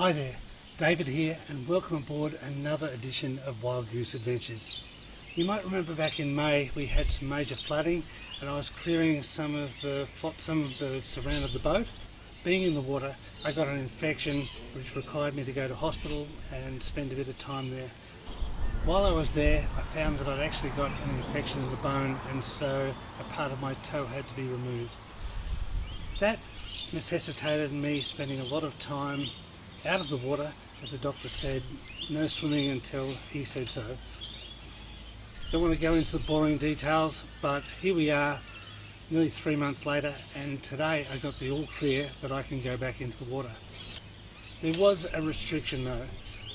Hi there, David here, and welcome aboard another edition of Wild Goose Adventures. You might remember back in May we had some major flooding and I was clearing some of the flotsam that surrounded the boat. Being in the water, I got an infection which required me to go to hospital and spend a bit of time there. While I was there, I found that I'd actually got an infection in the bone, and so a part of my toe had to be removed. That necessitated me spending a lot of time out of the water. As the doctor said, no swimming until he said so. Don't want to go into the boring details, but here we are nearly 3 months later, and today I got the all clear that I can go back into the water. There was a restriction though,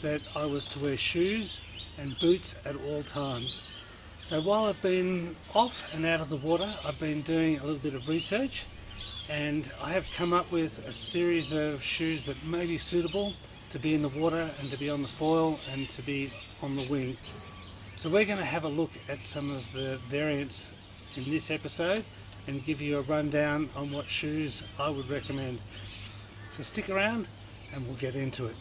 that I was to wear shoes and boots at all times. So while I've been off and out of the water, I've been doing a little bit of research, and I have come up with a series of shoes that may be suitable to be in the water and to be on the foil and to be on the wing. So we're going to have a look at some of the variants in this episode and give you a rundown on what shoes I would recommend. So stick around and we'll get into it.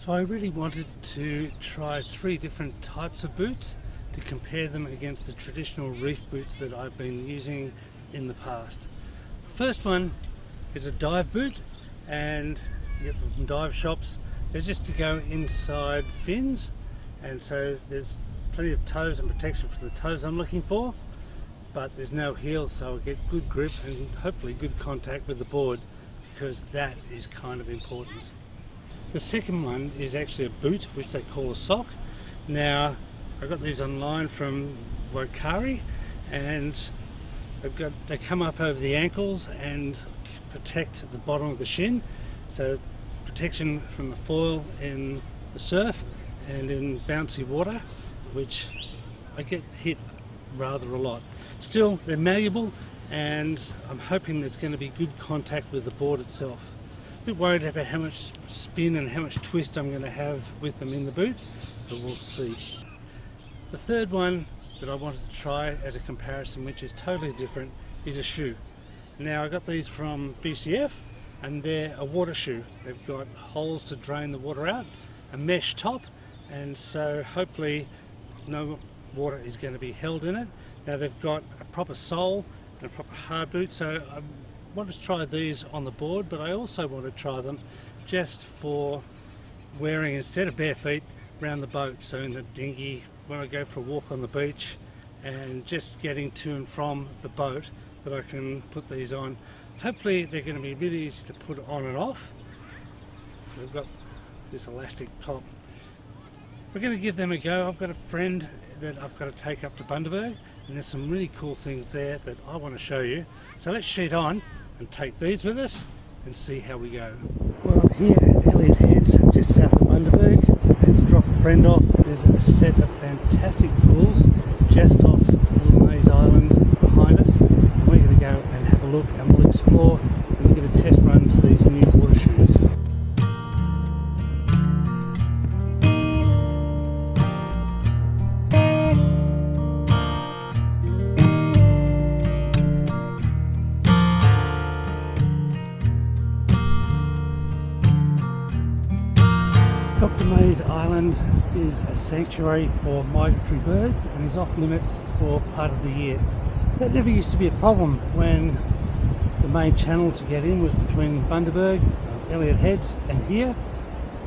So I really wanted to try 3 different types of boots to compare them against the traditional reef boots that I've been using in the past. First one is a dive boot, and you get them from dive shops. They're just to go inside fins, and so there's plenty of toes and protection for the toes I'm looking for, but there's no heels, so I'll get good grip and hopefully good contact with the board, because that is kind of important. The second one is actually a boot, which they call a sock. Now, I got these online from Vocari, and they come up over the ankles and protect the bottom of the shin. So protection from the foil in the surf and in bouncy water, which I get hit rather a lot. Still, they're malleable, and I'm hoping there's going to be good contact with the board itself. A bit worried about how much spin and how much twist I'm going to have with them in the boot, but we'll see. The third one that I wanted to try as a comparison, which is totally different, is a shoe. Now, I got these from BCF, and they're a water shoe. They've got holes to drain the water out, a mesh top, and so hopefully no water is going to be held in it. Now, they've got a proper sole and a proper hard boot, so I want to try these on the board, but I also want to try them just for wearing instead of bare feet around the boat. So in the dinghy, when I go for a walk on the beach and just getting to and from the boat, that I can put these on. Hopefully they're going to be really easy to put on and off. They've got this elastic top. We're going to give them a go. I've got a friend that I've got to take up to Bundaberg, and there's some really cool things there that I want to show you. So let's sheet on and take these with us and see how we go. Well, I'm here at Elliott Heads, just south of Bundaberg, and to drop a friend off, there's a set of fantastic pools just off Little Mays Island behind us, and we're going to go and have a look, and we'll explore and give a test run to these new water shoes. Dr. Mays Island is a sanctuary for migratory birds and is off limits for part of the year. That never used to be a problem when the main channel to get in was between Bundaberg, Elliott Heads and here.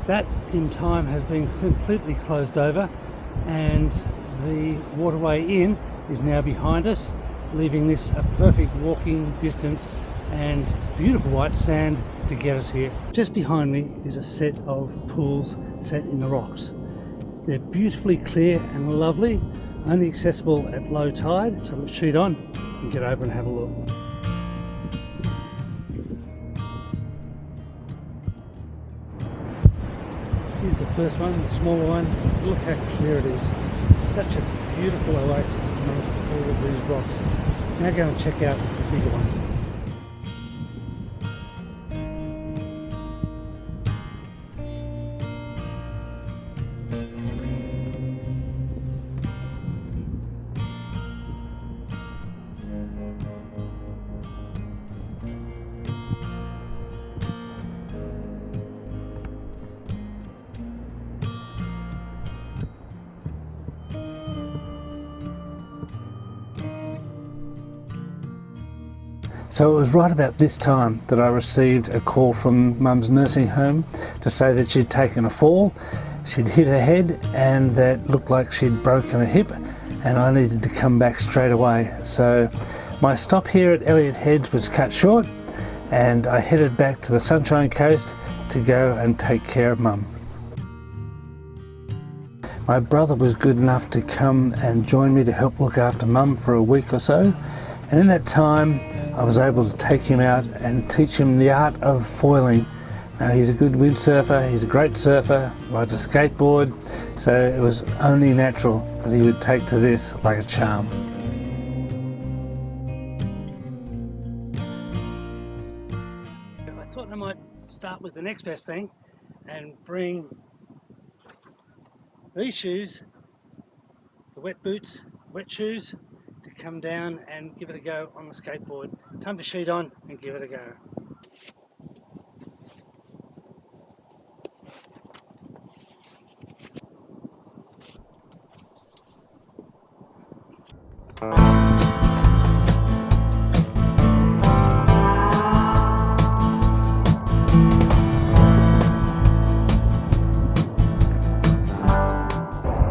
That in time has been completely closed over, and the waterway in is now behind us, leaving this a perfect walking distance and beautiful white sand to get us here. Just behind me is a set of pools set in the rocks. They're beautifully clear and lovely, only accessible at low tide, so let's shoot on and get over and have a look. Here's the first one, the smaller one. Look how clear it is. Such a beautiful oasis amongst all of these rocks. Now go and check out the bigger one. So it was right about this time that I received a call from Mum's nursing home to say that she'd taken a fall, she'd hit her head, and that looked like she'd broken a hip, and I needed to come back straight away. So my stop here at Elliott Heads was cut short, and I headed back to the Sunshine Coast to go and take care of Mum. My brother was good enough to come and join me to help look after Mum for a week or so, and in that time I was able to take him out and teach him the art of foiling. Now, he's a good windsurfer, he's a great surfer, rides a skateboard, so it was only natural that he would take to this like a charm. I thought I might start with the next best thing and bring these shoes, the wet boots, wet shoes, to come down and give it a go on the skateboard. Time to sheet on and give it a go.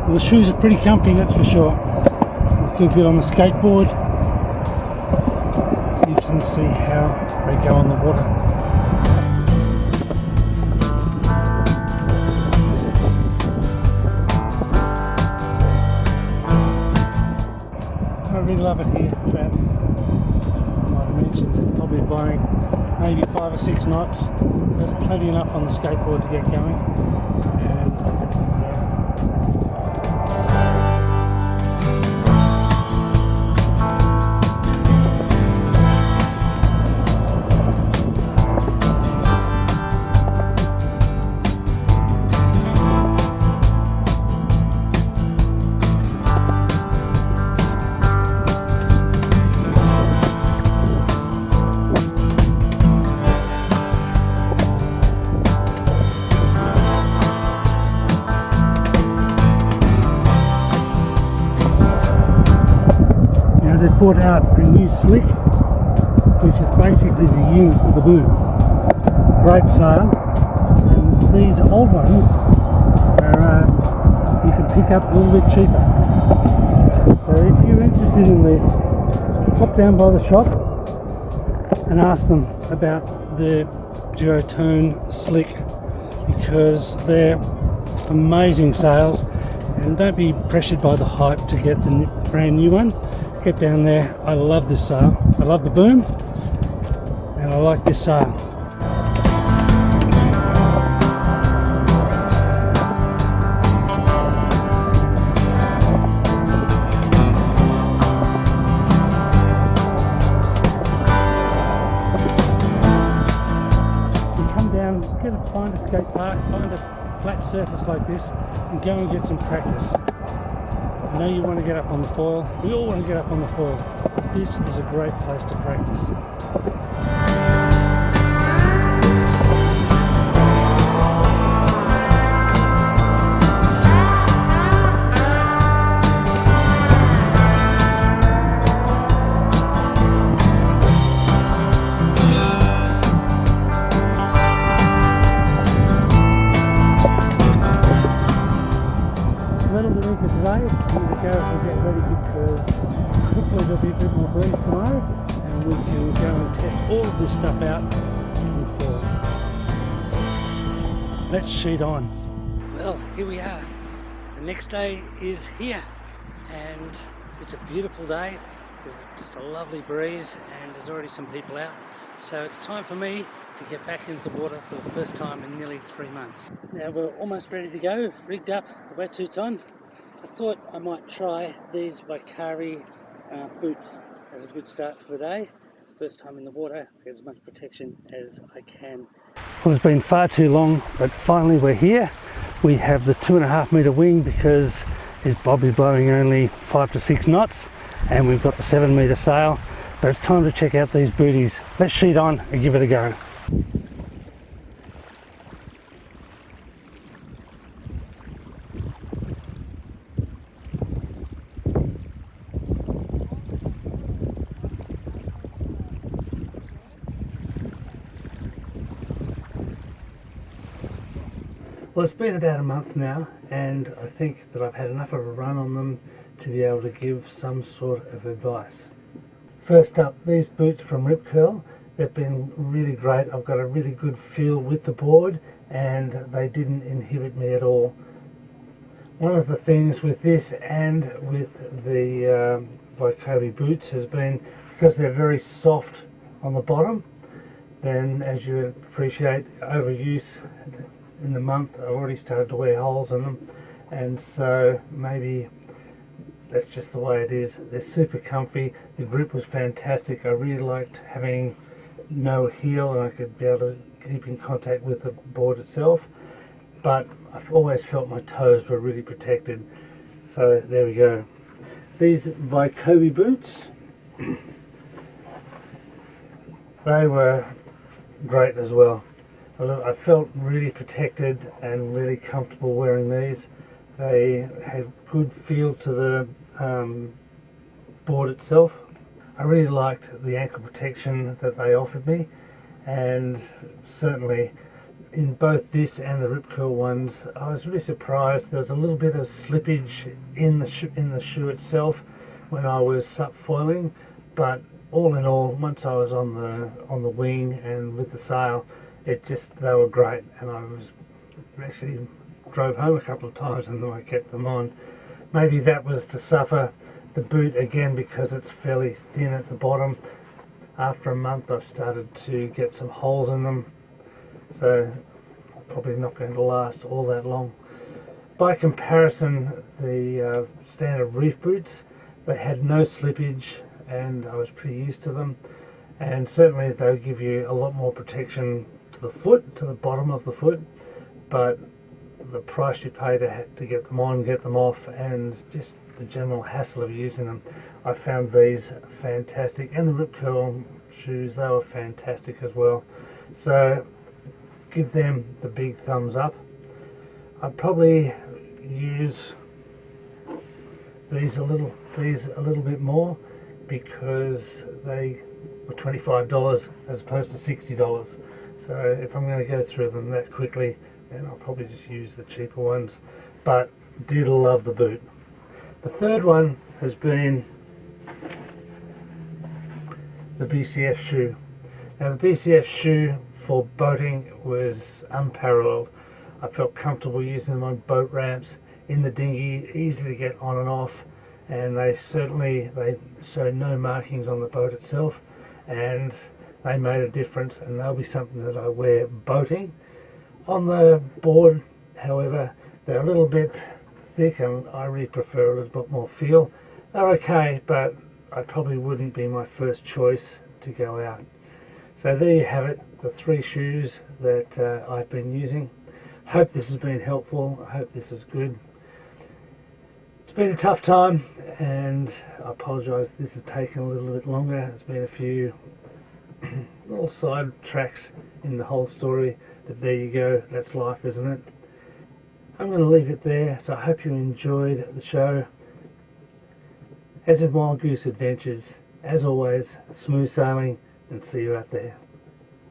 Well, the shoes are pretty comfy, that's for sure. I feel good on the skateboard. You can see how they go on the water. I really love it here. About, like I mentioned, probably blowing maybe 5 or 6 knots. There's plenty enough on the skateboard to get going. And yeah. They brought out a new slick, which is basically the yin with the boom. Great sail, and these old ones are you can pick up a little bit cheaper. So if you're interested in this, pop down by the shop and ask them about the Duotone slick, because they're amazing sails, and don't be pressured by the hype to get the brand new one. Get down there. I love this sail. I love the boom, and I like this sail. You come down, find a skate park, find a flat surface like this, and go and get some practice. I know you want to get up on the foil. We all want to get up on the foil. But this is a great place to practice. That'll do it for today. I'm going to go and get ready because hopefully there'll be a bit more breeze tomorrow and we can go and test all of this stuff out on the foil. Let's sheet on. Well, here we are. The next day is here and it's a beautiful day. There's just a lovely breeze and there's already some people out. So it's time for me to get back into the water for the first time in nearly 3 months. Now we're almost ready to go, rigged up, the wetsuit's on. I thought I might try these Vicari boots as a good start to the day. First time in the water, get as much protection as I can. Well, it's been far too long, but finally we're here. We have the 2.5 metre wing because it's Bobby blowing only 5 to 6 knots, and we've got the 7 metre sail. But it's time to check out these booties. Let's sheet on and give it a go. Well, it's been about a month now, and I think that I've had enough of a run on them to be able to give some sort of advice. First up, these boots from Rip Curl, they've been really great. I've got a really good feel with the board and they didn't inhibit me at all. One of the things with this and with the Vicari boots has been because they're very soft on the bottom, then as you appreciate, overuse in the month I've already started to wear holes in them, and so maybe that's just the way it is. They're super comfy. The grip was fantastic. I really liked having no heel and I could be able to keep in contact with the board itself, but I've always felt my toes were really protected. So there we go. These Vicari boots, they were great as well. I felt really protected and really comfortable wearing these. They had good feel to the board itself. I really liked the ankle protection that they offered me, and certainly in both this and the Rip Curl ones I was really surprised. There was a little bit of slippage in the shoe itself when I was subfoiling, but all in all, once I was on the wing and with the sail, they were great, and I was actually drove home a couple of times and then I kept them on. Maybe that was to suffer the boot again because it's fairly thin at the bottom. After a month I've started to get some holes in them, so probably not going to last all that long. By comparison, the standard reef boots, they had no slippage and I was pretty used to them, and certainly they'll give you a lot more protection to the foot, to the bottom of the foot, but the price you pay to get them on, get them off, and just the general hassle of using them, I found these fantastic. And the Rip Curl shoes, they were fantastic as well. So give them the big thumbs up. I'd probably use these a little bit more because they were $25 as opposed to $60. So if I'm going to go through them that quickly, then I'll probably just use the cheaper ones, but did love the boot. The third one has been the BCF shoe. Now the BCF shoe for boating was unparalleled. I felt comfortable using them on boat ramps, in the dinghy, easy to get on and off, and they showed no markings on the boat itself, and they made a difference, and they'll be something that I wear boating. On the board, however, they're a little bit thick and I really prefer a little bit more feel. They're okay, but I probably wouldn't be my first choice to go out. So there you have it, the 3 shoes that I've been using. Hope this has been helpful. I hope this is good. It's been a tough time, and I apologise this has taken a little bit longer. There's been a few little side tracks in the whole story, but there you go, that's life, isn't it? I'm going to leave it there, so I hope you enjoyed the show. As in Wild Goose Adventures, as always, smooth sailing, and see you out there.